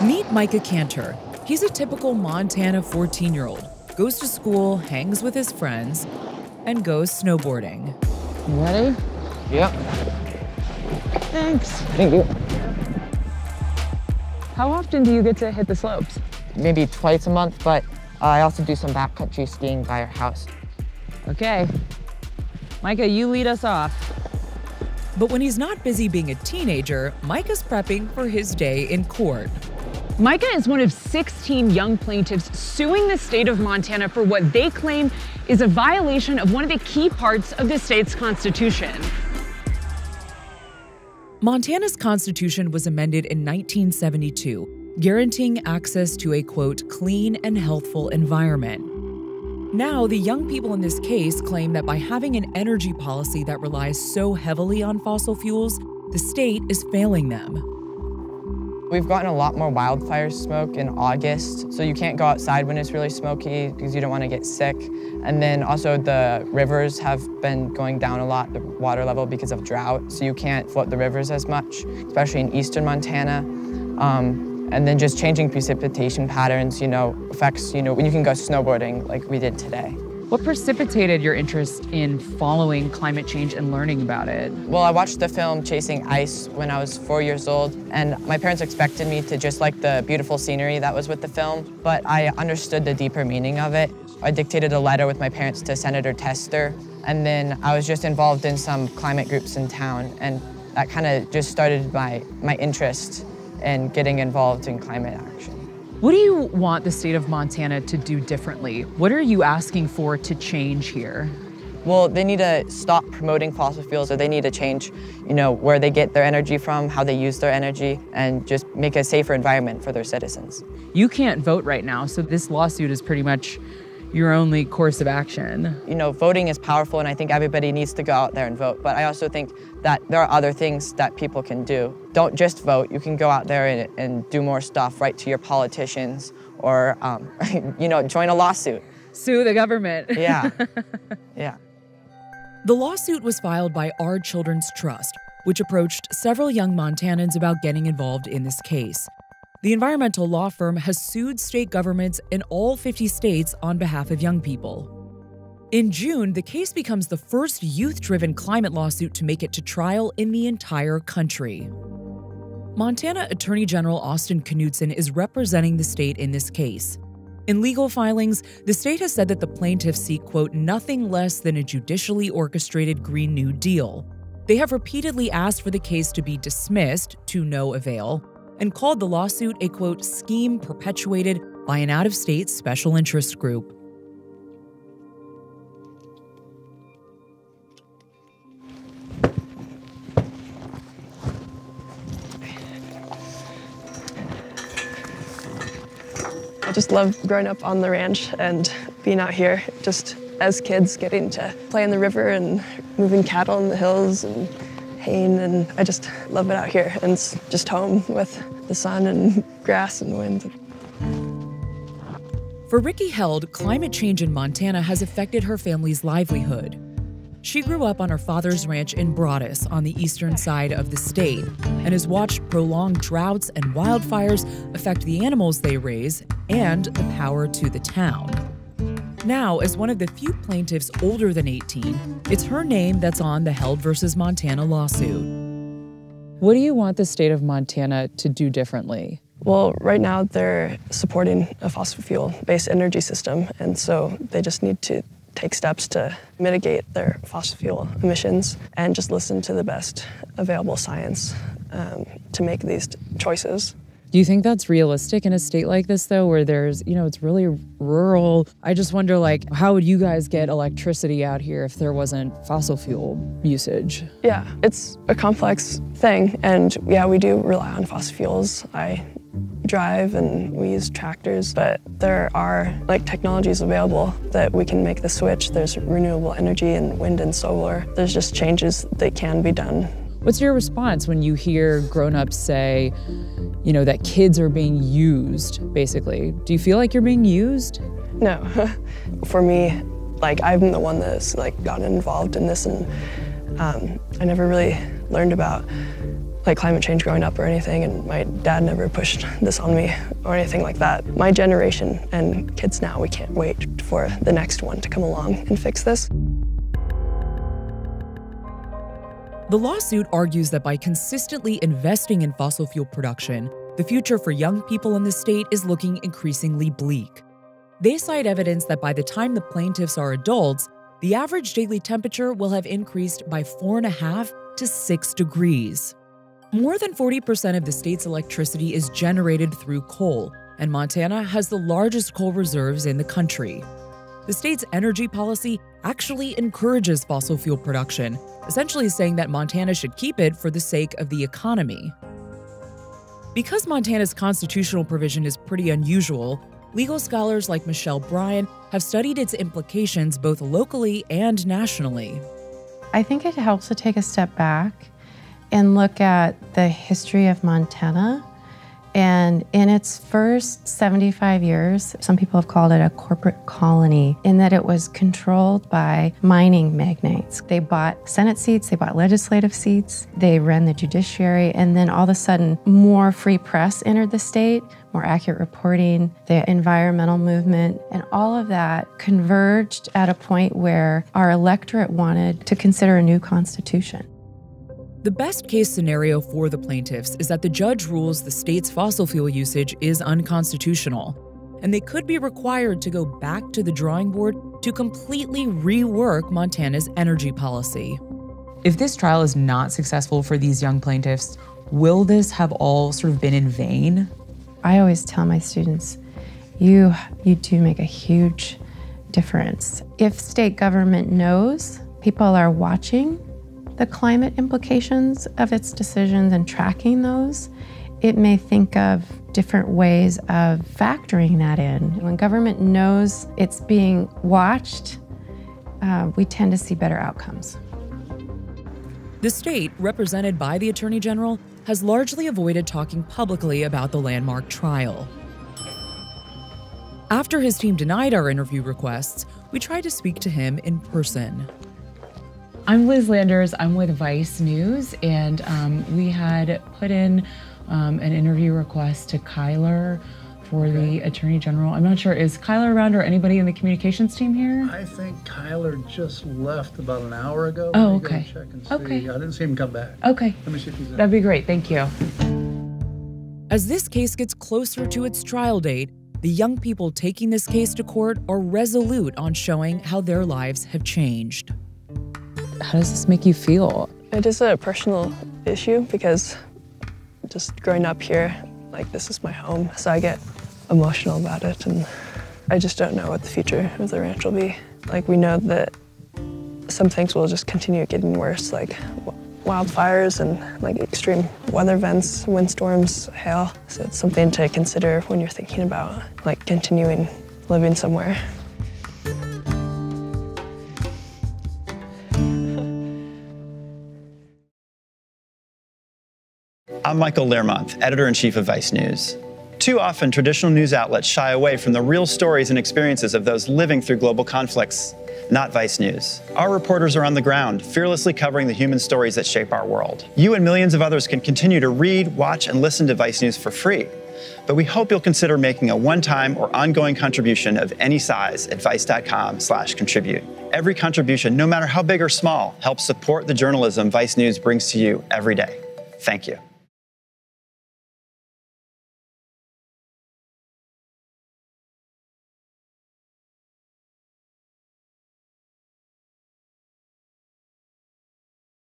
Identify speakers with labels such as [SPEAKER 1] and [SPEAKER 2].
[SPEAKER 1] Meet Micah Cantor. He's a typical Montana 14-year-old. Goes to school, hangs with his friends, and goes snowboarding.
[SPEAKER 2] You ready?
[SPEAKER 3] Yep.
[SPEAKER 2] Thanks.
[SPEAKER 3] Thank you.
[SPEAKER 2] How often do you get to hit the slopes?
[SPEAKER 3] Maybe twice a month, but I also do some backcountry skiing by our house.
[SPEAKER 2] Okay. Micah, you lead us off.
[SPEAKER 1] But when he's not busy being a teenager, Micah's prepping for his day in court.
[SPEAKER 2] Micah is one of 16 young plaintiffs suing the state of Montana for what they claim is a violation of one of the key parts of the state's constitution.
[SPEAKER 1] Montana's constitution was amended in 1972, guaranteeing access to a, quote, clean and healthful environment. Now, the young people in this case claim that by having an energy policy that relies so heavily on fossil fuels, the state is failing them.
[SPEAKER 3] We've gotten a lot more wildfire smoke in August, so you can't go outside when it's really smoky because you don't want to get sick. And then also the rivers have been going down a lot, the water level, because of drought, so you can't float the rivers as much, especially in eastern Montana. And then just changing precipitation patterns, affects, when you can go snowboarding like we did today.
[SPEAKER 2] What precipitated your interest in following climate change and learning about it?
[SPEAKER 3] Well, I watched the film Chasing Ice when I was 4 years old, and my parents expected me to just like the beautiful scenery that was with the film, but I understood the deeper meaning of it. I dictated a letter with my parents to Senator Tester, and then I was just involved in some climate groups in town, and that kind of just started my interest in getting involved in climate action.
[SPEAKER 2] What do you want the state of Montana to do differently? What are you asking for to change here?
[SPEAKER 3] Well, they need to stop promoting fossil fuels, or they need to change, where they get their energy from, how they use their energy, and just make a safer environment for their citizens.
[SPEAKER 2] You can't vote right now, so this lawsuit is pretty much your only course of action.
[SPEAKER 3] Voting is powerful, and I think everybody needs to go out there and vote. But I also think that there are other things that people can do. Don't just vote. You can go out there and do more stuff, write to your politicians, or, join a lawsuit.
[SPEAKER 2] Sue the government.
[SPEAKER 3] Yeah, yeah.
[SPEAKER 1] The lawsuit was filed by Our Children's Trust, which approached several young Montanans about getting involved in this case. The environmental law firm has sued state governments in all 50 states on behalf of young people. In June, the case becomes the first youth-driven climate lawsuit to make it to trial in the entire country. Montana Attorney General Austin Knudsen is representing the state in this case. In legal filings, the state has said that the plaintiffs seek, quote, nothing less than a judicially orchestrated Green New Deal. They have repeatedly asked for the case to be dismissed, to no avail, and called the lawsuit a, quote, scheme perpetuated by an out-of-state special interest group.
[SPEAKER 4] I just love growing up on the ranch and being out here, just as kids getting to play in the river and moving cattle in the hills and haying, and I just love it out here, and it's just home with the sun and grass and wind.
[SPEAKER 1] For Ricky Held, climate change in Montana has affected her family's livelihood. She grew up on her father's ranch in Broadus on the eastern side of the state and has watched prolonged droughts and wildfires affect the animals they raise and the power to the town. Now, as one of the few plaintiffs older than 18, it's her name that's on the Held versus Montana lawsuit.
[SPEAKER 2] What do you want the state of Montana to do differently?
[SPEAKER 4] Well, right now they're supporting a fossil fuel-based energy system, and so they just need to take steps to mitigate their fossil fuel emissions and just listen to the best available science to make these choices.
[SPEAKER 2] Do you think that's realistic in a state like this, though, where there's, it's really rural? I just wonder, how would you guys get electricity out here if there wasn't fossil fuel usage? Yeah,
[SPEAKER 4] it's a complex thing, and yeah, we do rely on fossil fuels. I drive and we use tractors, but there are technologies available that we can make the switch. There's renewable energy and wind and solar. There's just changes that can be done.
[SPEAKER 2] What's your response when you hear grown-ups say, that kids are being used, basically? Do you feel like you're being used?
[SPEAKER 4] No. For me, I'm the one that's gotten involved in this, and I never really learned about like climate change growing up or anything, and my dad never pushed this on me or anything like that. My generation and kids now, we can't wait for the next one to come along and fix this.
[SPEAKER 1] The lawsuit argues that by consistently investing in fossil fuel production, the future for young people in the state is looking increasingly bleak. They cite evidence that by the time the plaintiffs are adults, the average daily temperature will have increased by 4.5 to 6 degrees. More than 40% of the state's electricity is generated through coal, and Montana has the largest coal reserves in the country. The state's energy policy actually encourages fossil fuel production, essentially saying that Montana should keep it for the sake of the economy. Because Montana's constitutional provision is pretty unusual, legal scholars like Michelle Bryan have studied its implications both locally and nationally.
[SPEAKER 5] I think it helps to take a step back and look at the history of Montana. And in its first 75 years, some people have called it a corporate colony, in that it was controlled by mining magnates. They bought Senate seats, they bought legislative seats, they ran the judiciary, and then all of a sudden, more free press entered the state, more accurate reporting, the environmental movement, and all of that converged at a point where our electorate wanted to consider a new constitution.
[SPEAKER 1] The best-case scenario for the plaintiffs is that the judge rules the state's fossil fuel usage is unconstitutional, and they could be required to go back to the drawing board to completely rework Montana's energy policy.
[SPEAKER 2] If this trial is not successful for these young plaintiffs, will this have all sort of been in vain?
[SPEAKER 5] I always tell my students, you do make a huge difference. If state government knows people are watching the climate implications of its decisions and tracking those, it may think of different ways of factoring that in. When government knows it's being watched, we tend to see better outcomes.
[SPEAKER 1] The state, represented by the Attorney General, has largely avoided talking publicly about the landmark trial. After his team denied our interview requests, we tried to speak to him in person.
[SPEAKER 2] I'm Liz Landers, I'm with Vice News, and we had put in an interview request to Kyler for the Attorney General. I'm not sure, is Kyler around or anybody in the communications team here?
[SPEAKER 6] I think Kyler just left about an hour ago.
[SPEAKER 2] Oh, okay.
[SPEAKER 6] Check and see.
[SPEAKER 2] Okay.
[SPEAKER 6] I didn't see him come back.
[SPEAKER 2] Okay.
[SPEAKER 6] Let me see if he's in.
[SPEAKER 2] That'd be great, thank you.
[SPEAKER 1] As this case gets closer to its trial date, the young people taking this case to court are resolute on showing how their lives have changed.
[SPEAKER 2] How does this make you feel?
[SPEAKER 4] It is a personal issue because just growing up here, like this is my home, so I get emotional about it, and I just don't know what the future of the ranch will be. Like, we know that some things will just continue getting worse, like wildfires and like extreme weather events, windstorms, hail. So it's something to consider when you're thinking about like continuing living somewhere.
[SPEAKER 7] I'm Michael Learmonth, editor-in-chief of Vice News. Too often, traditional news outlets shy away from the real stories and experiences of those living through global conflicts. Not Vice News. Our reporters are on the ground, fearlessly covering the human stories that shape our world. You and millions of others can continue to read, watch, and listen to Vice News for free. But we hope you'll consider making a one-time or ongoing contribution of any size at vice.com/contribute. Every contribution, no matter how big or small, helps support the journalism Vice News brings to you every day. Thank you.